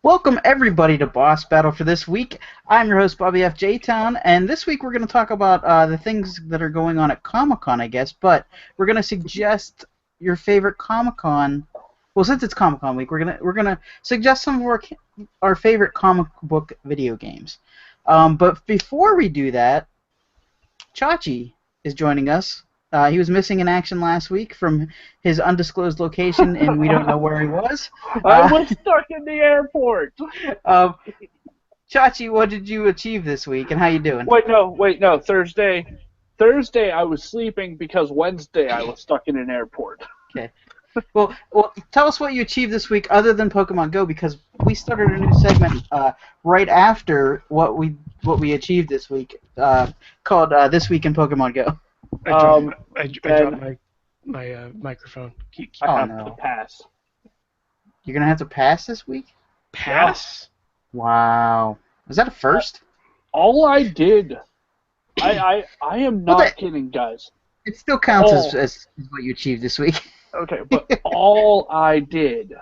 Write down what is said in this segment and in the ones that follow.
Welcome everybody to Boss Battle for this week. I'm your host Bobby F. J. Town, and this week we're going to talk about the things that are going on at Comic-Con, I guess. But we're going to suggest your favorite Comic-Con. Well, since it's Comic-Con week, we're gonna suggest some of our favorite comic book video games. But before we do that, Chachi is joining us. He was missing in action last week from his undisclosed location, and we don't know where he was. I was stuck in the airport. Um, Chachi, what did you achieve this week, and how you doing? Wait, no. Thursday I was sleeping because Wednesday I was stuck in an airport. Okay. Well, tell us what you achieved this week, other than Pokemon Go, because we started a new segment right after what we achieved this week, called "This Week in Pokemon Go." I dropped my microphone. I have to pass. You're gonna have to pass this week. Pass? Wow. Is that a first? All I did, I am not kidding, guys. It still counts as what you achieved this week. Okay, but all I did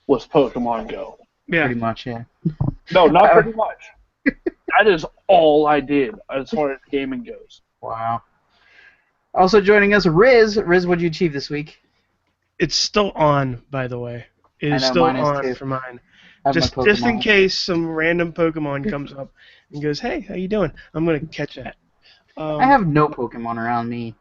was Pokemon Go. Yeah. Pretty much, yeah. No, not pretty much. That is all I did as far as gaming goes. Wow. Also joining us, Riz. Riz, what did you achieve this week? It's still on, by the way. It is I know, still mine is on too. for mine. I have Just my in Pokemon. case some random Pokemon comes up and goes, "Hey, how you doing?" I'm gonna catch that. I have no Pokemon around me.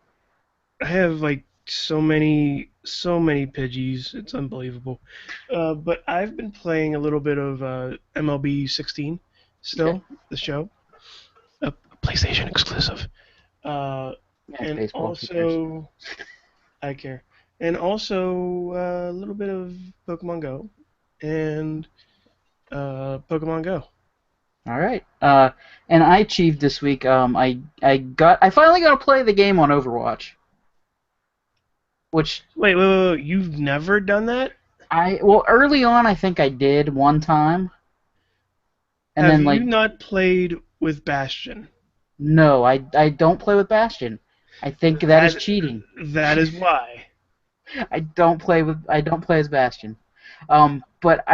I have like so many Pidgeys. It's unbelievable. But I've been playing a little bit of MLB 16 still, the show, a PlayStation exclusive. Yeah, And baseball, also, I care. And also a little bit of Pokemon Go and Pokemon Go. All right. And I achieved this week. I finally got to play the game on Overwatch. Which Wait, you've never done that? early on I think I did one time. And Have then you not played with Bastion? no, I don't play with Bastion. I think that is cheating. That is why. I don't play as Bastion. But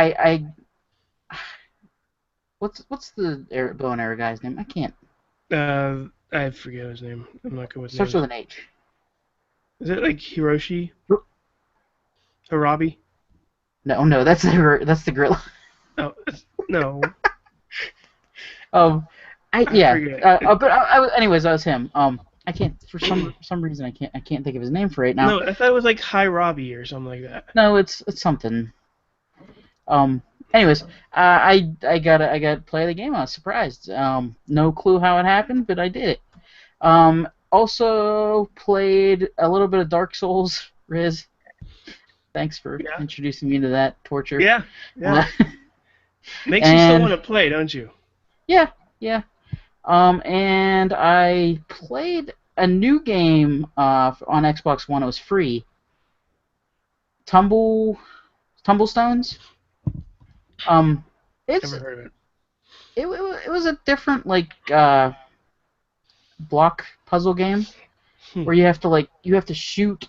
what's the bow and arrow guy's name? I can't. I forget his name. I'm not good with Starts names. with an H. Is it like Hiroshi? Harabi? No, that's the gorilla. Oh, no. Anyways, that was him. I can't for some reason I can't think of his name for right now. No, I thought it was like Hirobi or something like that. No, it's something. Anyways, I got to play the game. I was surprised. No clue how it happened, but I did it. Also played a little bit of Dark Souls, Riz. Thanks for introducing me to that torture. Yeah. Makes you still want to play, don't you? Yeah. And I played a new game on Xbox One. It was free. Tumblestones. Never heard of it. It was a different block puzzle game where you have to shoot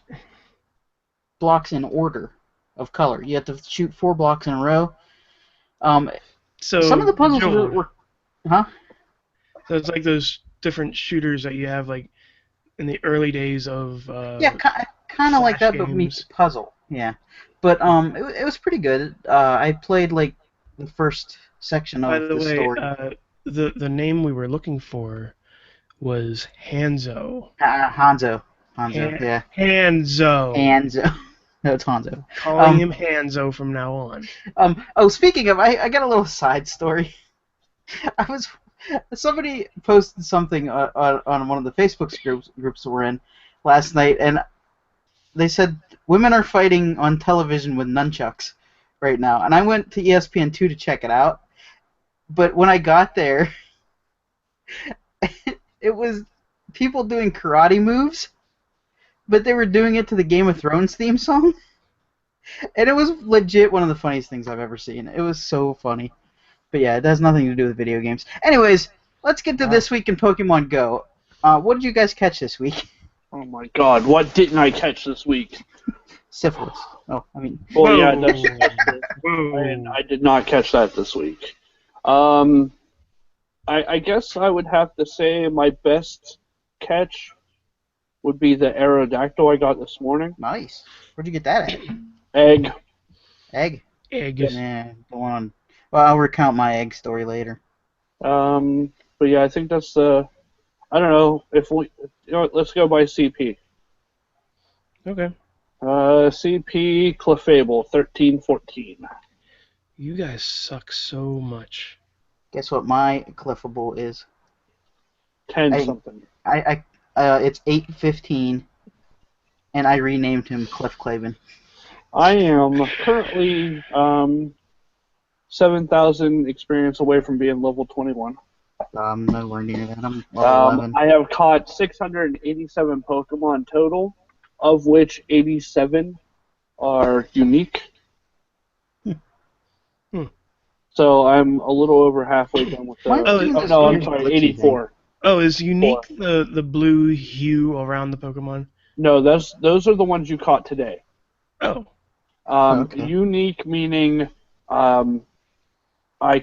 blocks in order of color. You have to shoot 4 blocks in a row. So some of the puzzles were huh? So it's like those different shooters that you have like in the early days of kind of like that, but meets puzzle. Yeah, but it was pretty good. I played like the first section of the story. By the way, the name we were looking for was Hanzo. Hanzo. Yeah. Hanzo. No, it's Hanzo. Calling him Hanzo from now on. Speaking of, I got a little side story. Somebody posted something on one of the Facebook groups we're in last night, and they said women are fighting on television with nunchucks right now. And I went to ESPN2 to check it out, but when I got there, it was people doing karate moves, but they were doing it to the Game of Thrones theme song. And it was legit one of the funniest things I've ever seen. It was so funny. But yeah, it has nothing to do with video games. Anyways, let's get to This Week in Pokemon Go. What did you guys catch this week? Oh my god, what didn't I catch this week? Syphilis. Oh, I mean... Well, yeah, that's... and I did not catch that this week. I guess I would have to say my best catch would be the Aerodactyl I got this morning. Nice. Where'd you get that at? Egg. Egg? Egg. Yeah, go on. Well, I'll recount my egg story later. But yeah, I think that's the. I don't know if we. You know what, let's go by CP. Okay. CP Clefable 1314. You guys suck so much. Guess what my cliffable is? 10 something. It's 815, and I renamed him Cliff Clavin. I am currently 7,000 experience away from being level 21. I'm nowhere near that. I'm level 11. I have caught 687 Pokemon total, of which 87 are unique. So I'm a little over halfway done with the. No, I'm sorry, 84. Oh, is unique the blue hue around the Pokemon? No, those are the ones you caught today. Oh. Okay. Unique meaning I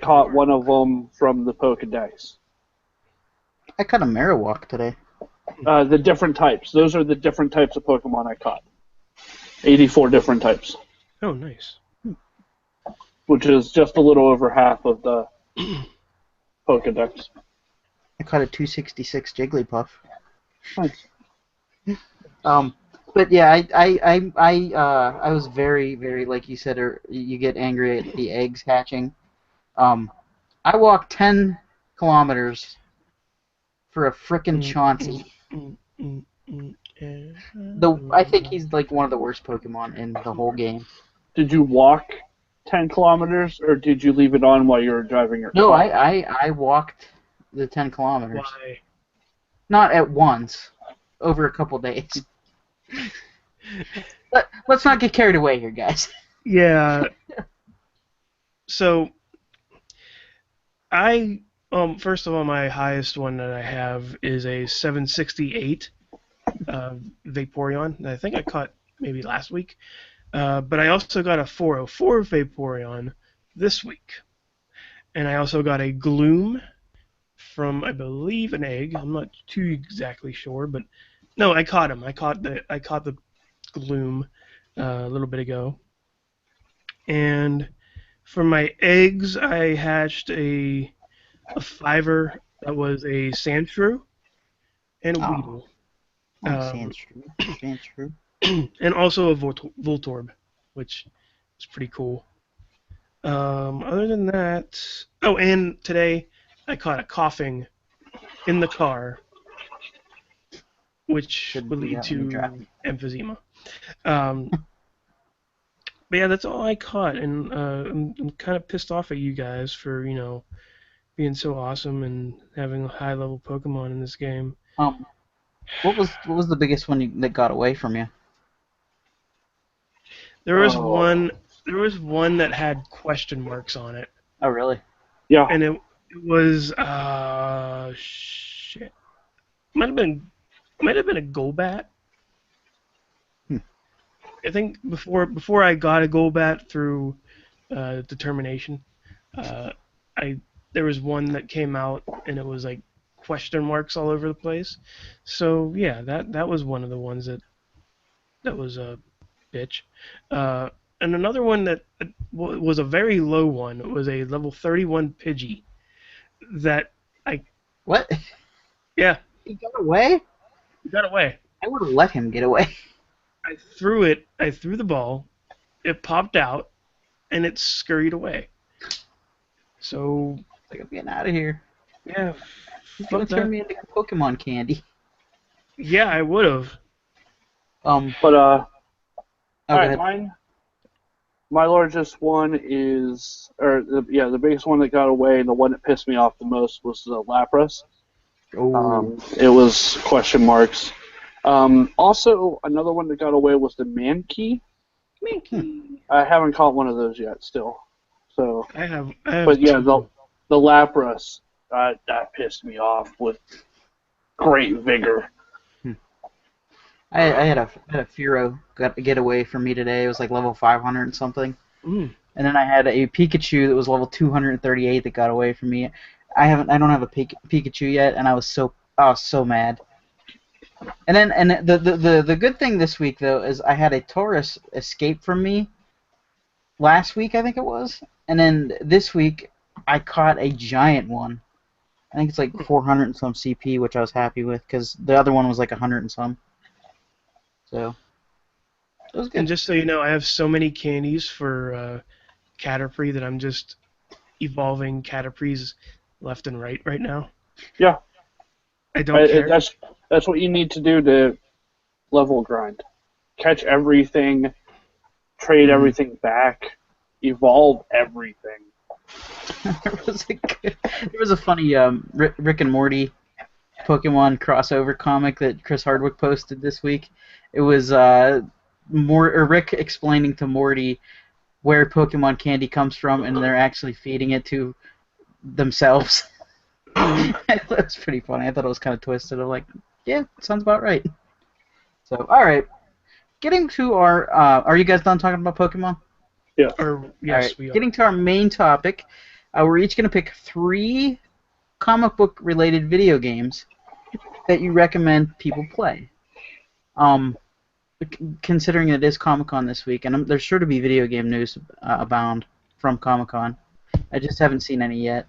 caught one of them from the Pokedex. I caught a Marowak today. The different types. Those are the different types of Pokemon I caught. 84 different types. Oh, nice. Which is just a little over half of the Pokedex. I caught a 266 Jigglypuff. Nice. But yeah, I was very, very, like you said, you get angry at the eggs hatching. I walked 10 kilometers for a frickin' Chauncey. I think he's like one of the worst Pokemon in the whole game. Did you walk 10 kilometers, or did you leave it on while you were driving your car? No, I walked the 10 kilometers. Why? Not at once, over a couple days. Let's not get carried away here, guys. Yeah. So, first of all, my highest one that I have is a 768 Vaporeon that I think I caught maybe last week. But I also got a 404 Vaporeon this week. And I also got a Gloom from, I believe, an egg. I'm not too exactly sure, but no, I caught him. I caught the Gloom a little bit ago. And for my eggs, I hatched a fiver that was a Sandshrew and a Weedle. Sandshrew. And also a Voltorb, which is pretty cool. Other than that, oh, and today I caught a coughing in the car, which would lead to emphysema. But yeah, that's all I caught, and I'm kind of pissed off at you guys for being so awesome and having high level Pokemon in this game. What was the biggest one that got away from you? There was one that had question marks on it. Oh, really? Yeah. And it was shit. Might have been a Golbat. I think before I got a Golbat through determination, there was one that came out and it was like question marks all over the place. So yeah, that was one of the ones that was a bitch. And another one that was a very low one. It was a level 31 Pidgey. That I. What? Yeah. He got away? He got away. I would have let him get away. I threw the ball, it popped out, and it scurried away. So. Like, I'm getting out of here. Yeah. He's gonna turn me into Pokemon candy. Yeah, I would have. Alright, my largest one is, the biggest one that got away, and the one that pissed me off the most was the Lapras. Oh. It was question marks. Also, another one that got away was the Mankey. I haven't caught one of those yet, still. So. I have but yeah, the Lapras, that pissed me off with great vigor. I had a Furo get away from me today. It was like level 500 and something. Mm. and then I had a Pikachu that was level 238 that got away from me. I don't have a Pikachu yet, and I was so mad. And then the good thing this week though is I had a Taurus escape from me last week, I think it was, and then this week I caught a giant one. I think it's like 400 and some CP, which I was happy with because the other one was like 100 and some. So it was good. And just so you know, I have so many candies for Caterpie that I'm just evolving Caterpies left and right now. Yeah. I don't care. That's what you need to do to level grind. Catch everything, trade everything back, evolve everything. There was a funny Rick and Morty Pokemon crossover comic that Chris Hardwick posted this week. It was Rick explaining to Morty where Pokemon candy comes from, and they're actually feeding it to themselves. That's pretty funny. I thought it was kind of twisted. I'm like, yeah, sounds about right. So, all right. Getting to our... are you guys done talking about Pokemon? Yeah. Yes, right. we are. Getting to our main topic, we're each going to pick 3 comic book-related video games that you recommend people play. Considering it is Comic-Con this week, and there's sure to be video game news abound from Comic-Con. I just haven't seen any yet.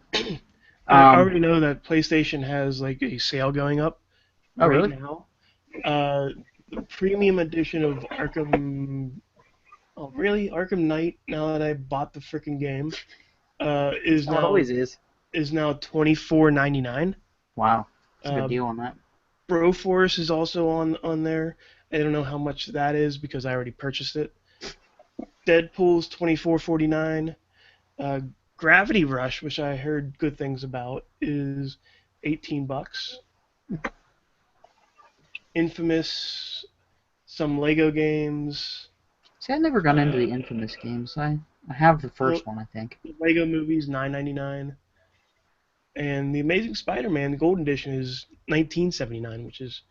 I already know that PlayStation has like a sale going up really? now. The premium edition of Arkham. Oh, really? Arkham Knight. Now that I bought the freaking game, is now always is now $24.99. Wow, that's a good deal on that. Broforce is also on there. I don't know how much that is because I already purchased it. Deadpool's $24.49. Gravity Rush, which I heard good things about, is $18. Infamous, some Lego games. See, I've never gone into the Infamous games. I have the first one, I think. Lego Movies, $9.99. And The Amazing Spider-Man, the Golden Edition, is $19.79, which is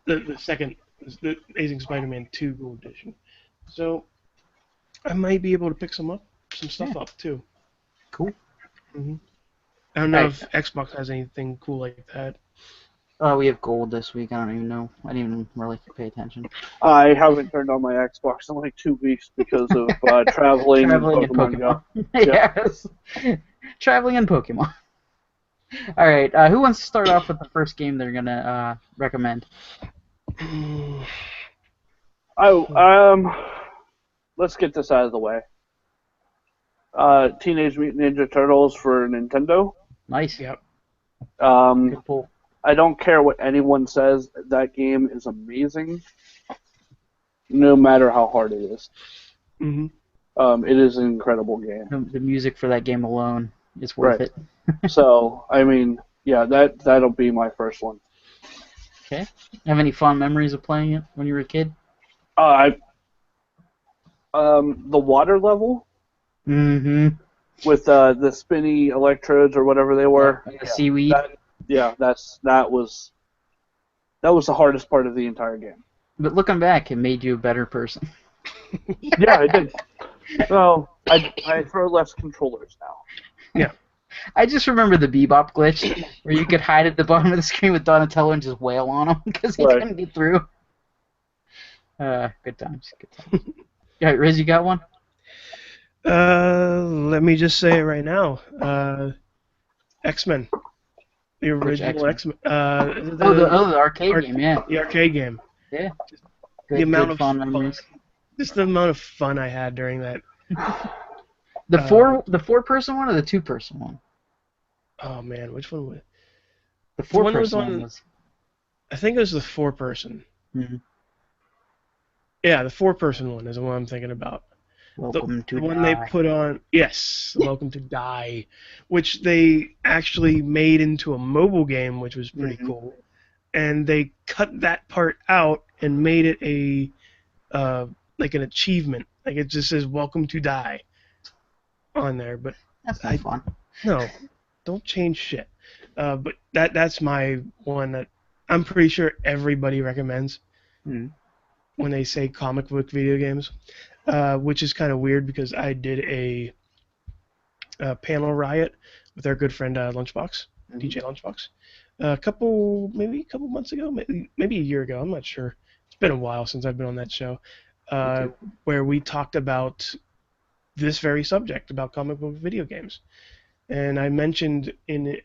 the second, the Amazing Spider-Man 2 Gold Edition. So I might be able to pick some stuff up too. Cool. Mm-hmm. I don't know if Xbox has anything cool like that. We have gold this week. I don't even know. I didn't even really pay attention. I haven't turned on my Xbox in like 2 weeks because of traveling and Pokemon Go. Yes. Traveling and Pokemon. All right. Who wants to start off with the first game they're gonna recommend? Let's get this out of the way. Teenage Mutant Ninja Turtles for Nintendo. Nice. Yep. Good pull. I don't care what anyone says. That game is amazing, no matter how hard it is. Mm-hmm. It is an incredible game. The music for that game alone is worth it. So, I mean, yeah, that'll be my first one. Okay. Have any fond memories of playing it when you were a kid? The water level. Mm-hmm. With the spinny electrodes or whatever they were. Yeah, the seaweed. That was the hardest part of the entire game. But looking back, it made you a better person. Yeah, it did. Well, I throw less controllers now. Yeah. I just remember the Bebop glitch where you could hide at the bottom of the screen with Donatello and just wail on him because he couldn't get through. Good times. Good times. Yeah, Riz, you got one? Let me just say it right now. X-Men. The original X-Men. The arcade game, yeah. The arcade game. Yeah. The amount of fun fun. memories. Just the amount of fun I had during that. The 4-person one or the 2-person one? Oh man, which one was? The 4-person one was. I think it was the 4-person. Mm-hmm. Yeah, the 4-person one is the one I'm thinking about. Welcome to the one Die. they put on, yes, Welcome to Die, which they actually made into a mobile game, which was pretty cool. And they cut that part out and made it a like an achievement. Like it just says Welcome to Die on there. But that's not fun. No, don't change shit. But that's my one that I'm pretty sure everybody recommends when they say comic book video games. which is kind of weird because I did a panel riot with our good friend Lunchbox, DJ Lunchbox, maybe a couple months ago, maybe a year ago. I'm not sure. It's been a while since I've been on that show, where we talked about this very subject, about comic book video games, and I mentioned in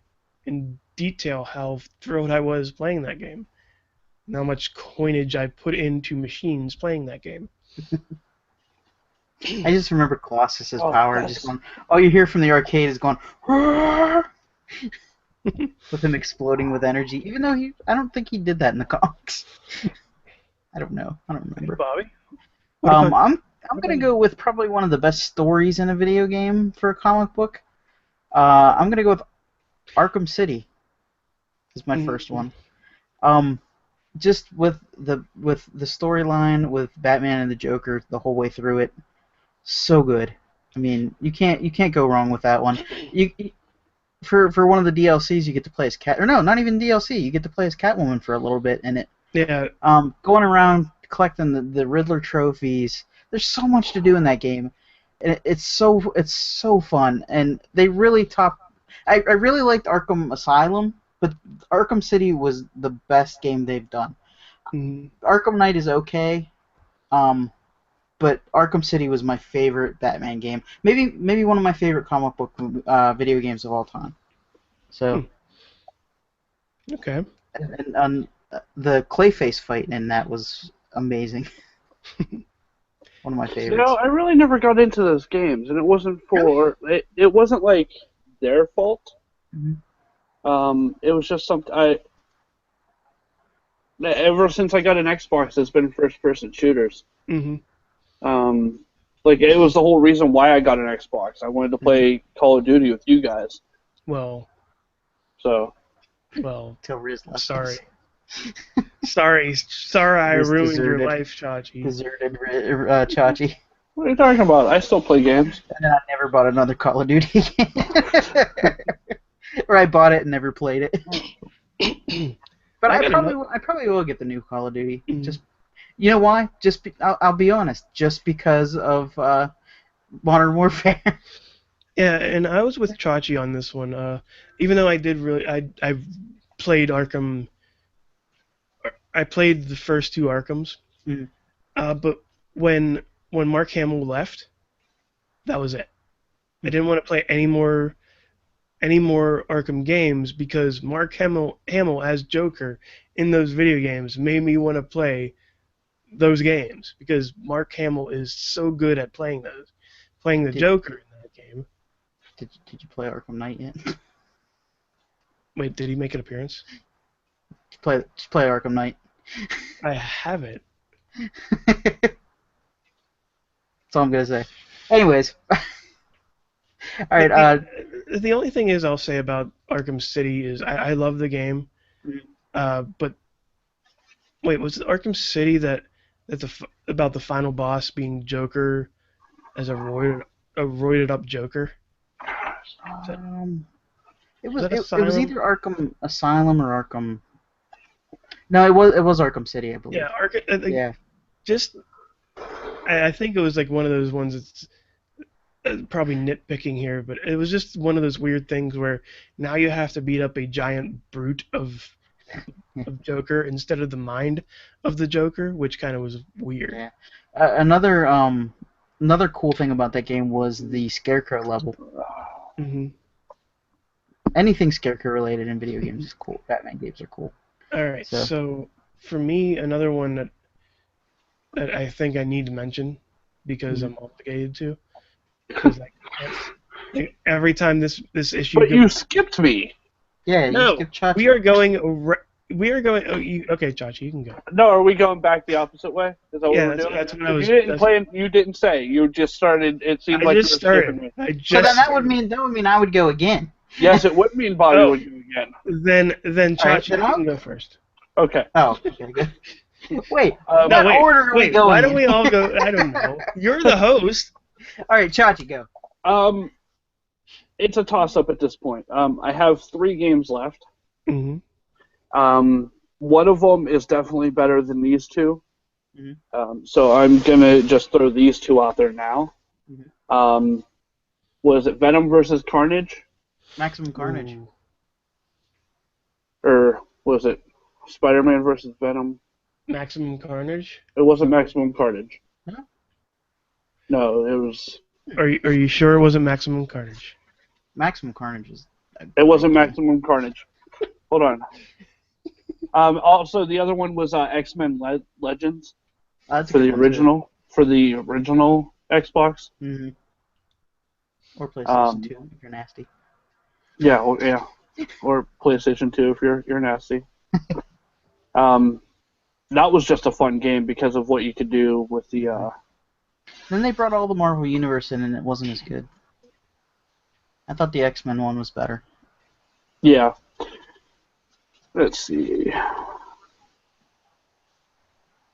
detail how thrilled I was playing that game, and how much coinage I put into machines playing that game. I just remember Colossus's power. Just going, all you hear from the arcade is going, with him exploding with energy. Even though I don't think he did that in the comics. I don't know. I don't remember. Bobby? I'm gonna go with probably one of the best stories in a video game for a comic book. I'm gonna go with Arkham City. Is my first one. Just with the storyline with Batman and the Joker the whole way through it. So good. I mean, you can't go wrong with that one. For one of the DLCs, you get to play as Cat. Or no, not even DLC. You get to play as Catwoman for a little bit in it. Yeah. Going around collecting the Riddler trophies. There's so much to do in that game. And it's so fun. And they really I really liked Arkham Asylum, but Arkham City was the best game they've done. Arkham Knight is okay. But Arkham City was my favorite Batman game. Maybe one of my favorite comic book video games of all time. So. Okay. And the Clayface fight in that was amazing. One of my favorites. You know, I really never got into those games, and it wasn't it wasn't like their fault. Mm-hmm. It was just something ever since I got an Xbox, it's been first-person shooters. Mm-hmm. Like, it was the whole reason why I got an Xbox. I wanted to play Call of Duty with you guys. Well, till Riz left. Sorry. sorry, I ruined your life, Chachi. Deserted Chachi. What are you talking about? I still play games. And then I never bought another Call of Duty game. Or I bought it and never played it. But I probably will get the new Call of Duty. Just, you know why? I'll be honest. Just because of Modern Warfare. Yeah, and I was with Chachi on this one. Even though I played Arkham. I played the first two Arkhams. But when Mark Hamill left, that was it. I didn't want to play any more Arkham games because Mark Hamill as Joker in those video games made me want to play those games because Mark Hamill is so good at playing the Joker in that game. Did you play Arkham Knight yet? Wait, did he make an appearance? Just play Arkham Knight. I haven't. That's all I'm gonna say. Anyways. All right. The only thing I'll say about Arkham City is I love the game, but wait, was it Arkham City that about the final boss being Joker as a roided up Joker? It was either Arkham Asylum or Arkham. No, it was Arkham City, I believe. Yeah, yeah. Just I think it was like one of those ones that's. Probably nitpicking here, but it was just one of those weird things where now you have to beat up a giant brute of Joker instead of the mind of the Joker, which kind of was weird. Yeah. Another cool thing about that game was the Scarecrow level. Mm-hmm. Anything Scarecrow related in video games is cool. Batman games are cool. All right, so for me, another one that I think I need to mention because I'm obligated to. Because every time this issue. But you skipped me. Yeah, no, you skipped Chachi. We are going. Okay, Chachi, you can go. No, are we going back the opposite way? Is that what we're doing? That's what I was. You didn't say. You just started. It seemed like you were skipping me. So then that would mean I would go again. Yes, it would mean Bobby would go again. Then Chachi, you can go first. Okay. Oh, okay, good. Wait. Order are we going? Why don't we all go? I don't know. You're the host. All right, Chachi, go. It's a toss-up at this point. I have 3 games left. Mm-hmm. One of them is definitely better than these two. So I'm gonna just throw these two out there now. Mm-hmm. Was it Venom versus Carnage, Maximum Carnage. Ooh. or was it Spider-Man versus Venom? Maximum Carnage? It wasn't Maximum Carnage. No? No, it was. Are you sure it wasn't Maximum Carnage? Maximum Carnage is. It wasn't Maximum Carnage. Hold on. Also, the other one was X-Men Legends That's a for good the one, original Xbox. Mm-hmm. Or PlayStation Um, 2 if you're nasty. Yeah, or PlayStation 2 if you're nasty. That was just a fun game because of what you could do with the. Then they brought all the Marvel Universe in, and it wasn't as good. I thought the X-Men one was better. Yeah. Let's see.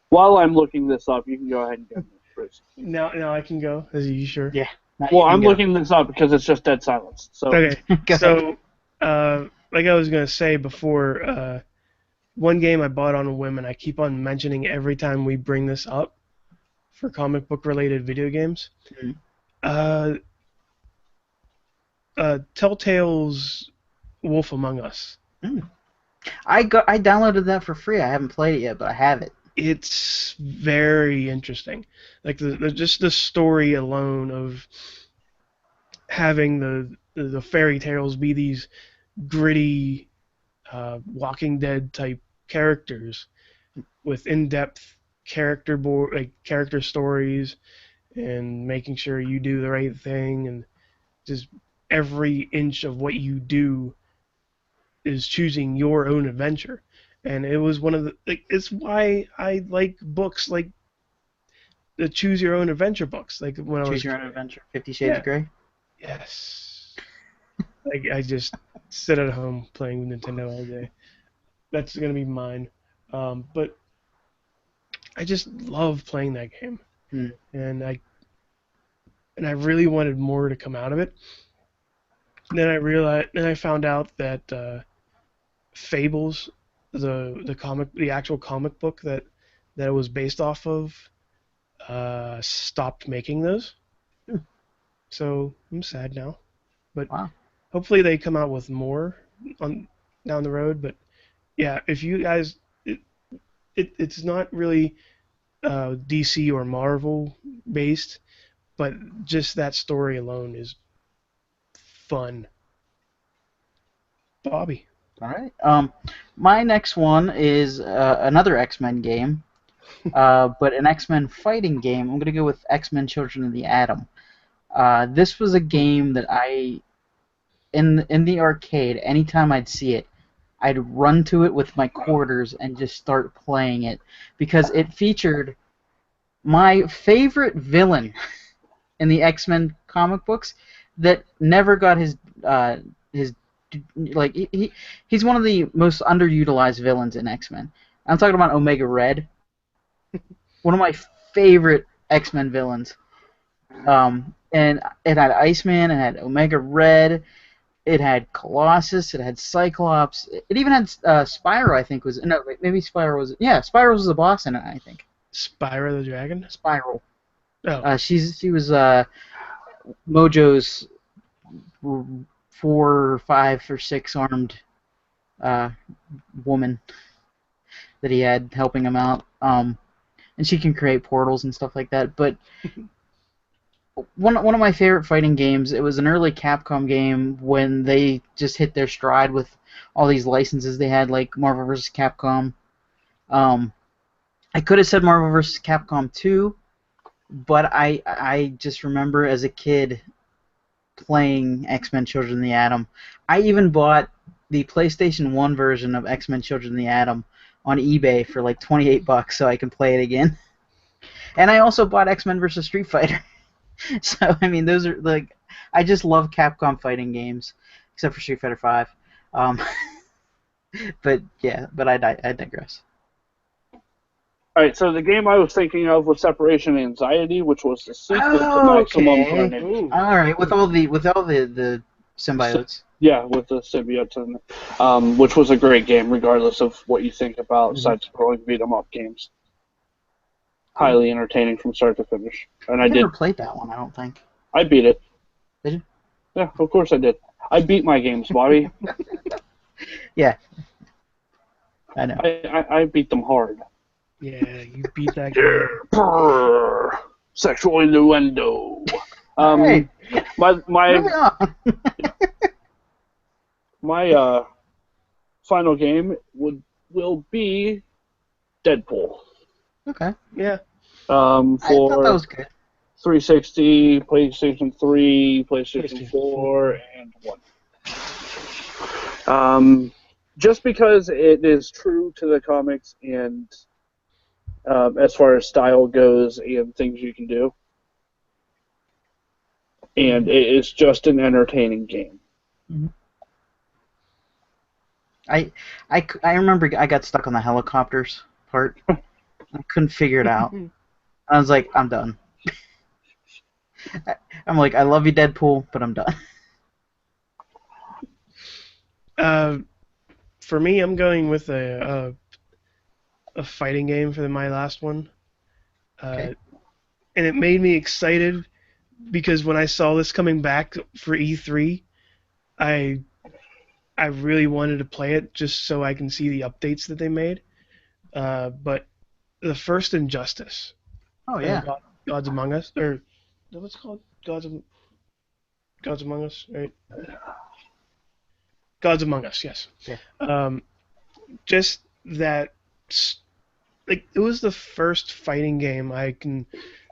While I'm looking this up, you can go ahead and go, Bruce. Now I can go. Are you sure? Yeah. Now Well, you can I'm go. looking this up because it's just dead silence. So. Okay. Go ahead. So, like I was gonna say before, one game I bought on a whim, and I keep on mentioning every time we bring this up for comic book related video games. Mhm. Telltale's Wolf Among Us. I downloaded that for free. I haven't played it yet, but I have it. It's very interesting. Like just the story alone of having the fairy tales be these gritty Walking Dead type characters with in-depth character stories and making sure you do the right thing, and just every inch of what you do is choosing your own adventure. And it was one of the it's why I like books like the choose your own adventure books. Like when I was Choose Your Own Adventure, 50 Shades of Grey. Yes. I just sit at home playing Nintendo all day. That's gonna be mine. But I just love playing that game, and I really wanted more to come out of it. And then I found out that Fables, the actual comic book that it was based off of, stopped making those. So I'm sad now, but Wow. hopefully they come out with more on down the road. But yeah, if you guys, it's not really DC or Marvel based, but just that story alone is fun. Bobby. All right. My next one is another X-Men game, but an X-Men fighting game. I'm gonna go with X-Men: Children of the Atom. This was a game that in the arcade, anytime I'd see it, I'd run to it with my quarters and just start playing it because it featured my favorite villain in the X-Men comic books that never got his like he's one of the most underutilized villains in X-Men. I'm talking about Omega Red, one of my favorite X-Men villains. And it had Iceman, it had Omega Red, it had Colossus, it had Cyclops, it even had Spyro. I think was no, maybe Spyro was Spyro was the boss in it. I think Spyro the Dragon? Spiral. Oh. She was Mojo's 4, 5, or 6 armed woman that he had helping him out. And she can create portals and stuff like that. But one of my favorite fighting games. It was an early Capcom game when they just hit their stride with all these licenses they had, like Marvel vs. Capcom. I could have said Marvel vs. Capcom 2, but I just remember as a kid playing X-Men: Children of the Atom. I even bought the PlayStation 1 version of X-Men: Children of the Atom on eBay for like $28 so I can play it again. And I also bought X-Men vs. Street Fighter. So I mean, those are like, I just love Capcom fighting games, except for Street Fighter 5. But I digress. All right, so the game I was thinking of was Separation Anxiety, which was the sequel to Maximum Carnage. Ooh. All right, with all the symbiotes. Yeah, with the symbiotes in it, which was a great game, regardless of what you think about side-scrolling beat-em-up games. highly entertaining from start to finish. And I I've did. never played that one, I don't think. I beat it. Did you? Yeah, of course I did. I beat my games, Bobby. Yeah. I know. I beat them hard. Yeah, you beat that game. Brrr. Sexual innuendo. Alright. My Moving on. my final game will be Deadpool. Okay. Yeah. I thought that For was good. 360, PlayStation 3, PlayStation PlayStation 4, and 1. Just because it is true to the comics and as far as style goes and things you can do. And it is just an entertaining game. Mm-hmm. I remember I got stuck on the helicopters part. I couldn't figure it out. I was like, I'm done. I'm like, I love you, Deadpool, but I'm done. For me, I'm going with a fighting game for my last one. Okay. And it made me excited because when I saw this coming back for E3, I really wanted to play it just so I can see the updates that they made. But the first Injustice, Oh yeah. Gods Among Us, or what's it called? Gods Among Us, right? Gods Among Us, yes. Yeah. Just that, like, it was the first fighting game I can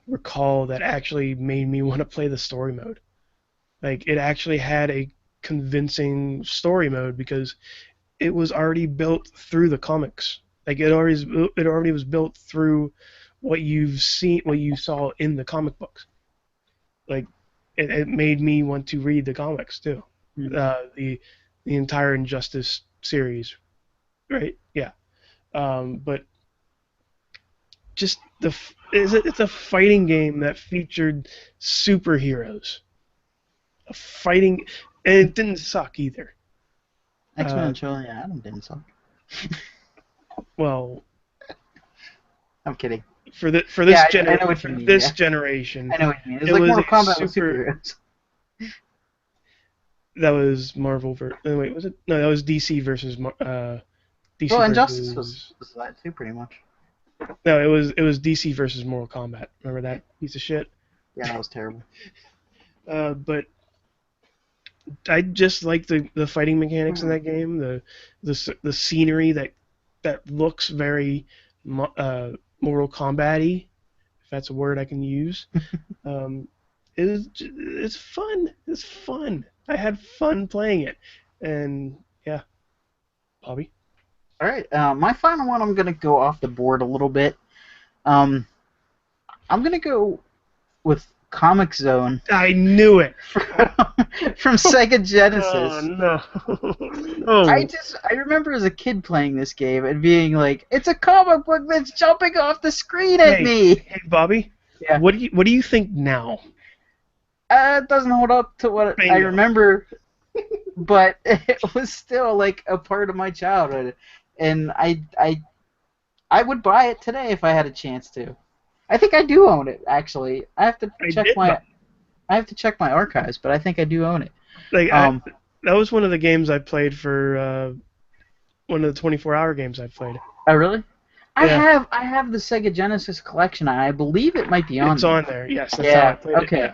recall that actually made me want to play the story mode. Like, it actually had a convincing story mode because it was already built through the comics. Like, it already was built through what you saw in the comic books. Like, it made me want to read the comics too. Mm-hmm. The entire Injustice series, right? Yeah. But just it's a fighting game that featured superheroes. A fighting, and it didn't suck either. X-Men and Chilling Adam didn't suck. Well, I'm kidding. for this I know what you mean, yeah. generation, I know what you mean. It's it like was Mortal a Kombat with superheroes. That was Marvel wait, was it? No, that was DC versus DC Well, versus. Injustice was that too, pretty much. No, it was DC versus Mortal Kombat. Remember that piece of shit? Yeah, that was terrible. But I just like the fighting mechanics in that game. The scenery that looks very Mortal Kombat-y, if that's a word I can use. It's fun. It's fun. I had fun playing it, and yeah, Bobby. All right, my final one. I'm gonna go off the board a little bit. I'm gonna go with Comic Zone. I knew it. From Sega Genesis. Oh no! No. I remember as a kid playing this game and being like, "It's a comic book that's jumping off the screen at me." Hey, Bobby. Yeah. What do you think now? It doesn't hold up to what I remember, but it was still like a part of my childhood, and I would buy it today if I had a chance to. I think I do own it, actually. I have to check my archives, but I think I do own it. Like that was one of the games I played for one of the 24-hour games I played. Oh, really? Yeah. I have the Sega Genesis collection, and I believe it might be on. It's on there. Yes, that's how I played okay. it.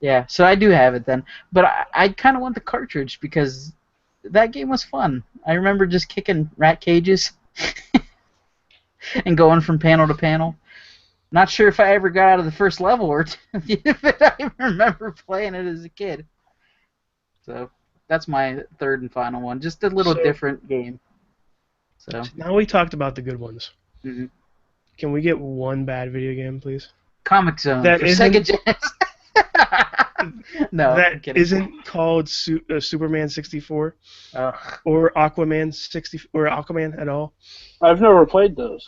Yeah, so I do have it then. But I kind of want the cartridge because that game was fun. I remember just kicking rat cages and going from panel to panel. Not sure if I ever got out of the first level or but I remember playing it as a kid. So that's my third and final one. Just a little different game. So now we talked about the good ones. Mm-hmm. Can we get one bad video game, please? Comic Zone that for Sega Genesis. No, that isn't called Superman 64 or Aquaman 60 or Aquaman at all. I've never played those.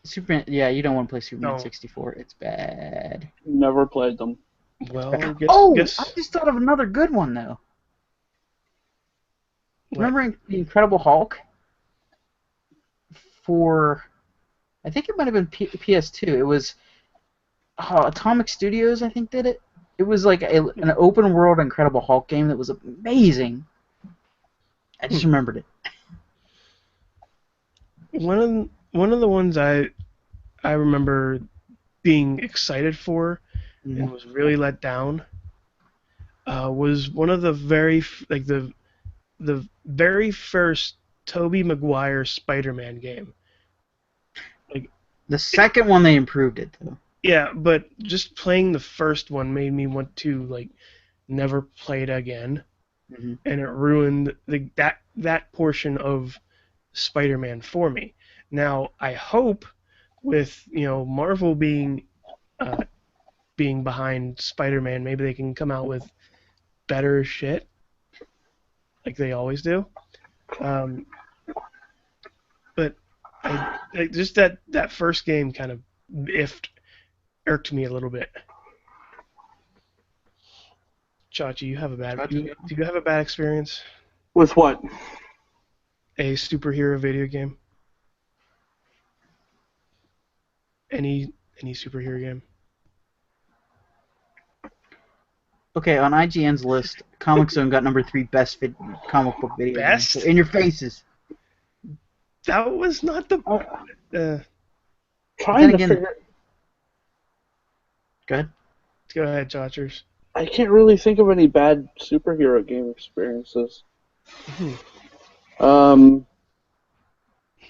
Superman, yeah, you don't want to play Superman 64. It's bad. Never played them. Well, I just thought of another good one though. What? Remember the Incredible Hulk for I think it might have been PS2. It was Atomic Studios, I think, did it. It was like an open world Incredible Hulk game that was amazing. I just remembered it. One of the ones I remember being excited for and was really let down was one of the the very first Tobey Maguire Spider-Man game. Like The second one they improved it though. yeah, but just playing the first one made me want to like never play it again, and it ruined that portion of Spider-Man for me. Now I hope with Marvel being behind Spider-Man, maybe they can come out with better shit like they always do. But just that first game kind of irked me a little bit. Chachi, do you have a bad experience? With what? A superhero video game? Any superhero game? Okay, on IGN's list, Comic Zone got number 3 best comic book video game. Best? So in your faces. That was not the. Trying to again, figure. Go ahead. Go ahead, Chachers. I can't really think of any bad superhero game experiences.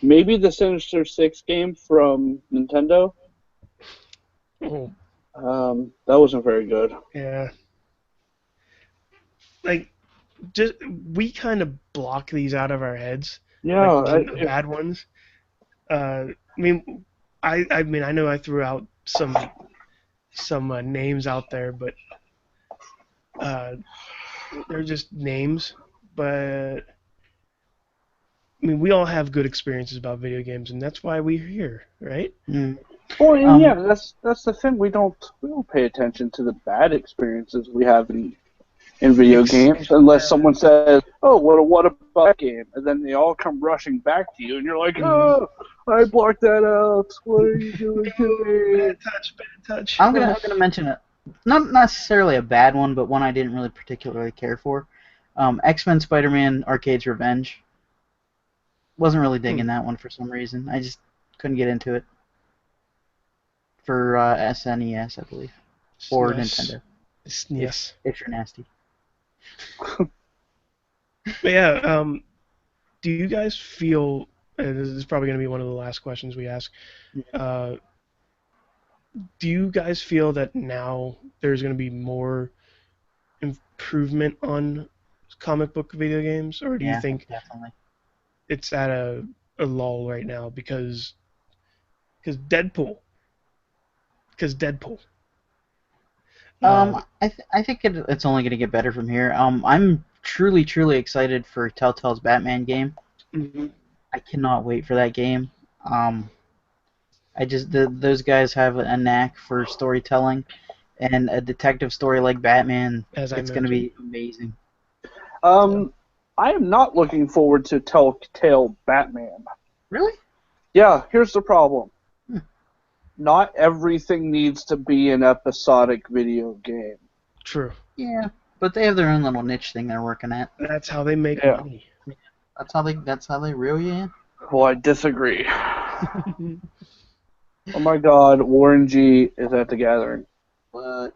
Maybe the Sinister Six game from Nintendo. Oh. That wasn't very good. Yeah. Like, we kind of block these out of our heads. Yeah, like, the bad ones. I mean, I know I threw out some names out there, but they're just names. But I mean, we all have good experiences about video games, and that's why we're here, right? Well, yeah, that's the thing. We don't pay attention to the bad experiences we have in video games unless someone says, "Oh, what about that game?" And then they all come rushing back to you, and you're like, "Oh, I blocked that out. What are you doing to me?" Bad touch. I'm gonna mention it. Not necessarily a bad one, but one I didn't really particularly care for. X-Men Spider-Man Arcade's Revenge. Wasn't really digging that one for some reason. I just couldn't get into it. For SNES, I believe. Or Nintendo. SNES. If you're nasty. But yeah, do you guys feel, and this is probably going to be one of the last questions we ask, do you guys feel that now there's going to be more improvement on comic book video games, or do you think definitely it's at a lull right now because Deadpool? I think it's only going to get better from here. I'm truly excited for Telltale's Batman game. I cannot wait for that game. Those guys have a knack for storytelling, and a detective story like Batman, it's going to be amazing. I am not looking forward to Telltale Batman. Really? Yeah, here's the problem. Not everything needs to be an episodic video game. True. Yeah, but they have their own little niche thing they're working at. That's how they make money. That's how they reel you in. Well, I disagree. Oh my God, Warren G is at the gathering. What?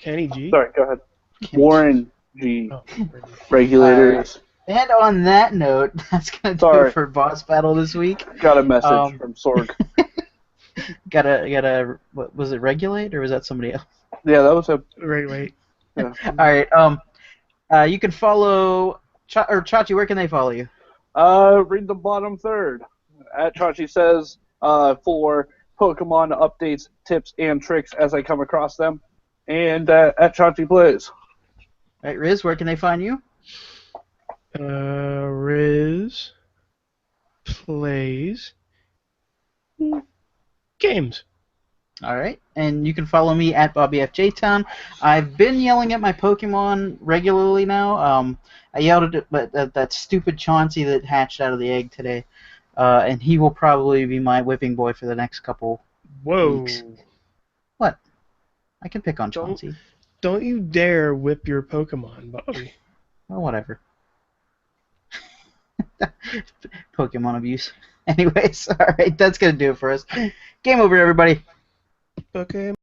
Kenny G? Sorry, go ahead. Warren G. Oh, Regulators. And on that note, that's going to do it for Boss Battle this week. Got a message from Sorg. Got a what was it, Regulate, or was that somebody else? Yeah, that was a Regulate. Yeah. All right. You can follow Chachi. Where can they follow you? Read the bottom third. At Chachi Says for Pokemon updates, tips, and tricks as I come across them, and at Chachi Plays. All right, Riz. Where can they find you? Riz Plays Games. All right, and you can follow me at BobbyFJTown. I've been yelling at my Pokemon regularly now. I yelled at that stupid Chauncey that hatched out of the egg today. and he will probably be my whipping boy for the next couple weeks. What? I can pick on Chauncey. Don't you dare whip your Pokemon, Bobby. Well, whatever. Pokemon abuse. Anyways, alright, that's going to do it for us. Game over, everybody. Pokemon.